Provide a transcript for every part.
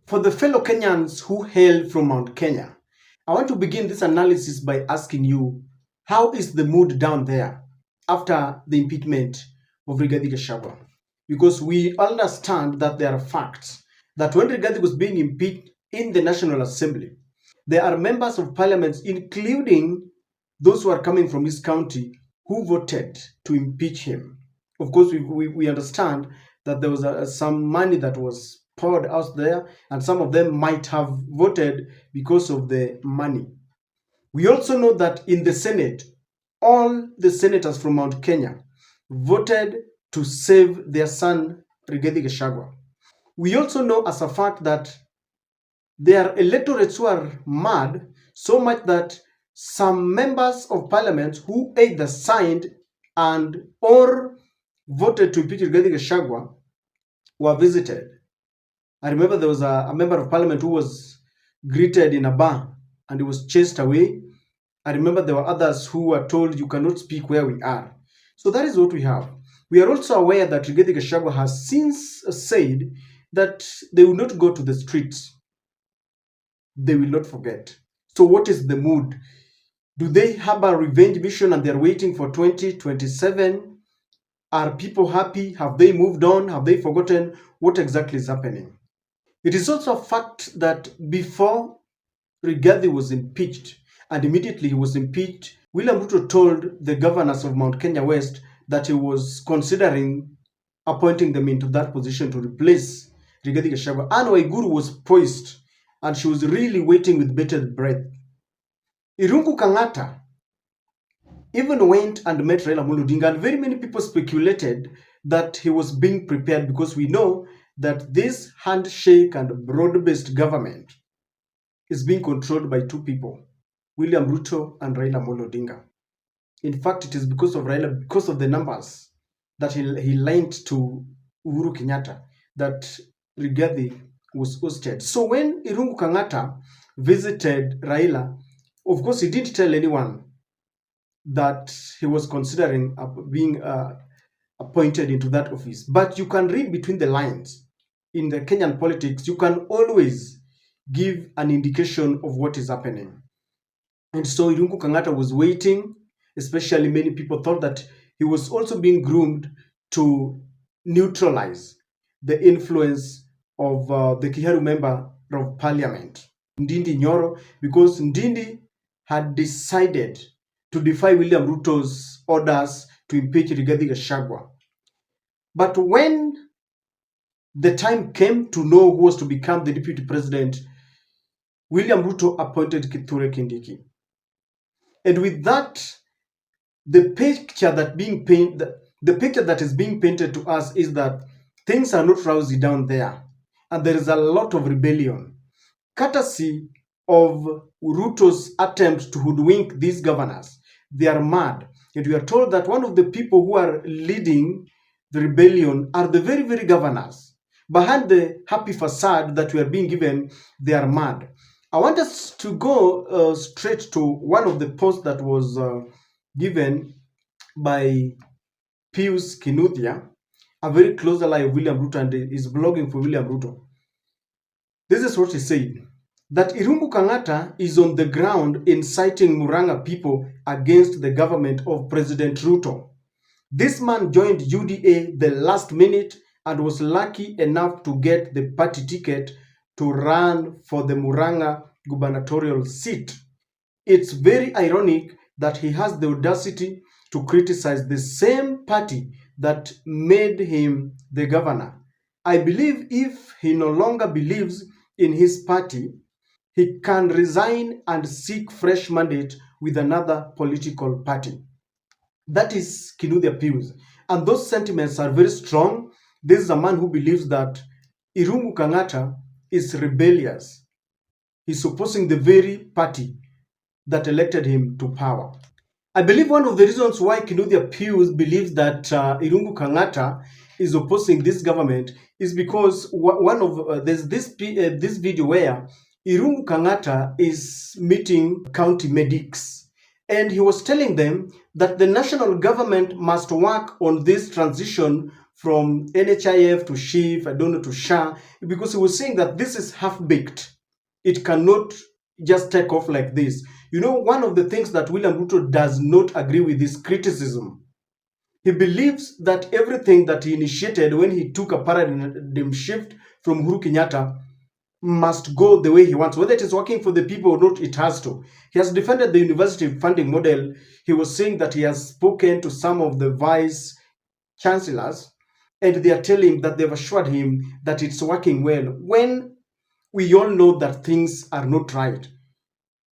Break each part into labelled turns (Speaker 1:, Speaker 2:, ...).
Speaker 1: For the fellow Kenyans who hail from Mount Kenya, I want to begin this analysis by asking you, how is the mood down there after the impeachment of Rigathi Gachagua? Because we understand that there are facts that when Rigathi was being impeached in the National Assembly, there are members of parliament, including those who are coming from his county, who voted to impeach him. Of course, we understand that there was some money that was poured out there, and some of them might have voted because of the money. We also know that in the Senate, all the senators from Mount Kenya voted to save their son, Rigathi Gachagua. We also know as a fact that there are electorates who are mad, so much that some members of parliament who either signed and or voted to impeach Rigathi Gachagua were visited. I remember there was a member of parliament who was greeted in a bar and he was chased away. I remember there were others who were told, you cannot speak where we are. So that is what we have. We are also aware that Rigathi Gachagua has since said that they will not go to the streets. They will not forget. So what is the mood? Do they have a revenge mission and they're waiting for 2027? Are people happy? Have they moved on? Have they forgotten what exactly is happening? It is also a fact that before Rigathi was impeached, and immediately he was impeached, William Ruto told the governors of Mount Kenya West that he was considering appointing them into that position to replace Rigathi Gachagua. Anne Waiguru was poised and she was really waiting with bated breath. Irungu Kangata even went and met Raila Amolo Odinga, and very many people speculated that he was being prepared, because we know that this handshake and broad-based government is being controlled by two people, William Ruto and Raila Amolo Odinga. In fact, it is because of Raila, because of the numbers that he lent to Uhuru Kenyatta, that Rigathi was hosted. So when Irungu Kangata visited Raila, of course, he didn't tell anyone that he was considering being appointed into that office. But you can read between the lines. In the Kenyan politics, you can always give an indication of what is happening. And so Irungu Kangata was waiting. Especially many people thought that he was also being groomed to neutralize the influence of the Kiharu member of parliament, Ndindi Nyoro, because Ndindi had decided to defy William Ruto's orders to impeach Rigathi Gachagua. But when the time came to know who was to become the deputy president, William Ruto appointed Kithure Kindiki. And with that, the picture that is being painted to us is that things are not rosy down there, and there is a lot of rebellion, courtesy of Ruto's attempt to hoodwink these governors. They are mad, and we are told that one of the people who are leading the rebellion are the very, very governors. Behind the happy facade that we are being given, they are mad. I want us to go straight to one of the posts that was given by Pius Kinuthia, a very close ally of William Ruto, and is blogging for William Ruto. This is what he said, that Irungu Kangata is on the ground inciting Muranga people against the government of President Ruto. This man joined UDA the last minute and was lucky enough to get the party ticket to run for the Muranga gubernatorial seat. It's very ironic that he has the audacity to criticize the same party that made him the governor. I believe if he no longer believes in his party, he can resign and seek fresh mandate with another political party. That is Kinuthia Pius. And those sentiments are very strong. This is a man who believes that Irungu Kangata is rebellious. He's opposing the very party that elected him to power. I believe one of the reasons why Kinuthia Pius believes that Irungu Kangata is opposing this government is because there's this video where Irungu Kangata is meeting county medics, and he was telling them that the national government must work on this transition from NHIF to SHIF, I don't know, to SHA, because he was saying that this is half-baked. It cannot just take off like this. You know, one of the things that William Ruto does not agree with is criticism. He believes that everything that he initiated when he took a paradigm shift from Uhuru Kenyatta must go the way he wants. Whether it is working for the people or not, it has to. He has defended the university funding model. He was saying that he has spoken to some of the vice chancellors and they are telling him that they've assured him that it's working well, when we all know that things are not right.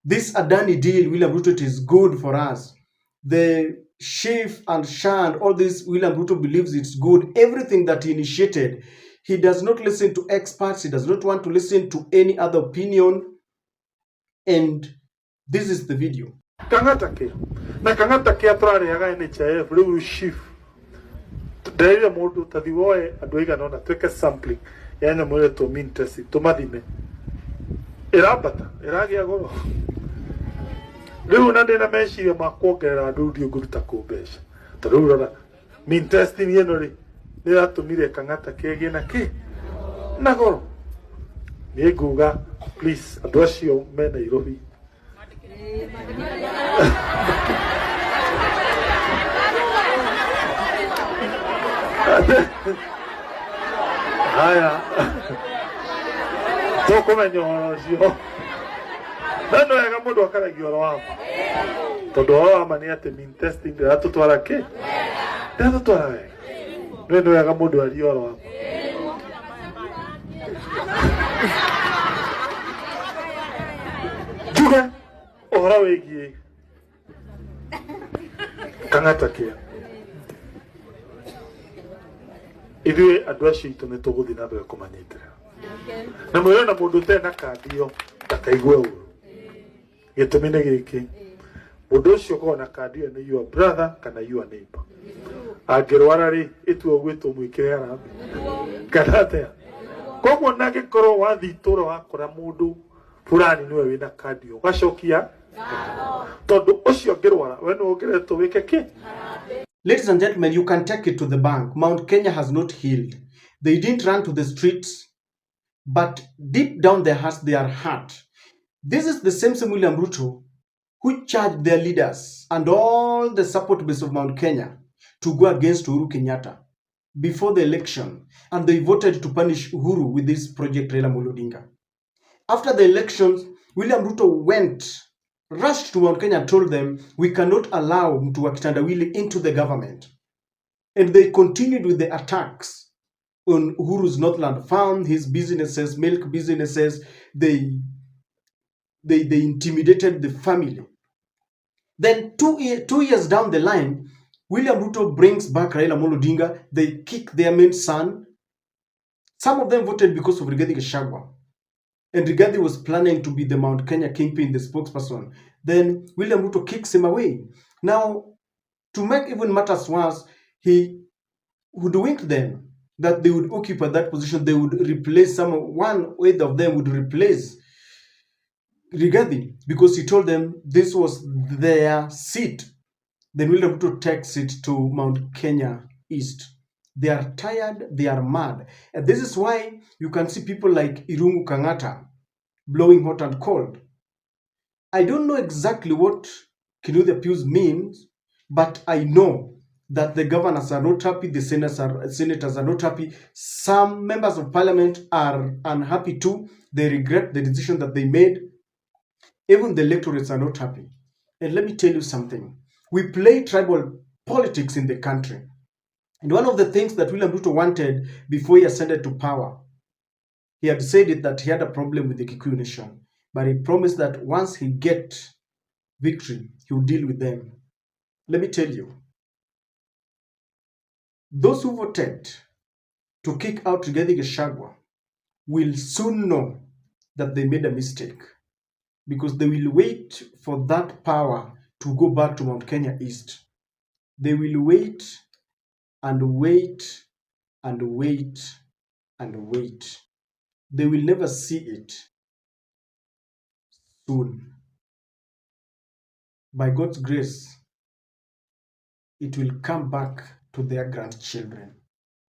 Speaker 1: This Adani deal, William Ruto, it is good for us. The Chief and Sha and all this, William Ruto believes it's good. Everything that he initiated, he does not listen to experts. He does not want to listen to any other opinion. And this is the video.
Speaker 2: Kangata ke. Na Kangata ke atwareaga NHIF riu chief. Ndeire mundu tathiwoe andu aigana na tweke sampling ya nyamu ire to mean test tumathime. Irambata, iragia goro. Riu na ndina meciria makuongerera andu ndio nguruta kumbeca. Tondu rora mean testing ino ri niratumire Kangata kege na ki na goro. Ni nguga please andu acio me Nairobi. Haya. Toko menyo cio. Nano ega mundu akaragio ro wa. Tondu wa ma ni ate mean testing ndio atutwara ke. Ndio atutwara we. Neno ega mundu ario ro wa. Juga ohora wegie. Kangata kia. Ithuĩ andũ acio itũ nĩ tũgũthiĩ na mbere kũmanyitĩrĩra na mwĩrwo na mũndũ ũtarĩ na kandi ĩyo ndakaigue ũũru. Gĩtũmi nĩ gĩkĩ, mũndũ ũcio ũkoragwo na kandi ĩyo nĩ your brother kana your neighbor. Angĩrwara rĩ ĩtua ũgwĩtwo mwĩkĩre harambĩ kana atĩa. Koguo na angĩkorwo wathiĩ itũũra wakora mũndũ fulani nĩwe wĩna kandi ĩyo ũgacokia tondũ ũcio angĩrwara we nĩwe ũngĩretwo wĩke kĩ.
Speaker 1: Ladies and gentlemen, you can take it to the bank. Mount Kenya has not healed. They didn't run to the streets, but deep down their hearts, they are hurt. This is the same William Ruto who charged their leaders and all the support base of Mount Kenya to go against Uhuru Kenyatta before the election, and they voted to punish Uhuru with this project Raila Odinga. After the elections, William Ruto rushed to Mount Kenya and told them, we cannot allow Mtu wa Kitandawili into the government. And they continued with the attacks on Uhuru's Northland Farm, his businesses, milk businesses. They intimidated the family. Then two years down the line, William Ruto brings back Raila Odinga. They kick their main son. Some of them voted because of Rigathi Gachagua. And Rigathi was planning to be the Mount Kenya kingpin, the spokesperson. Then William Ruto kicks him away. Now, to make even matters worse, he would wink them that they would occupy that position. They would replace one of them would replace Rigathi because he told them this was their seat. Then William Ruto takes it to Mount Kenya East. They are tired, they are mad. And this is why you can see people like Irungu Kangata blowing hot and cold. I don't know exactly what Kinuthia Pius means, but I know that the governors are not happy, the senators are not happy. Some members of parliament are unhappy too. They regret the decision that they made. Even the electorates are not happy. And let me tell you something. We play tribal politics in the country. And one of the things that William Ruto wanted before he ascended to power, he had said it that he had a problem with the Kikuyu nation. But he promised that once he gets victory, he will deal with them. Let me tell you, those who voted to kick out Rigathi Gachagua will soon know that they made a mistake, because they will wait for that power to go back to Mount Kenya East. They will wait and wait and wait and wait. They will never see it soon. By God's grace, it will come back to their grandchildren.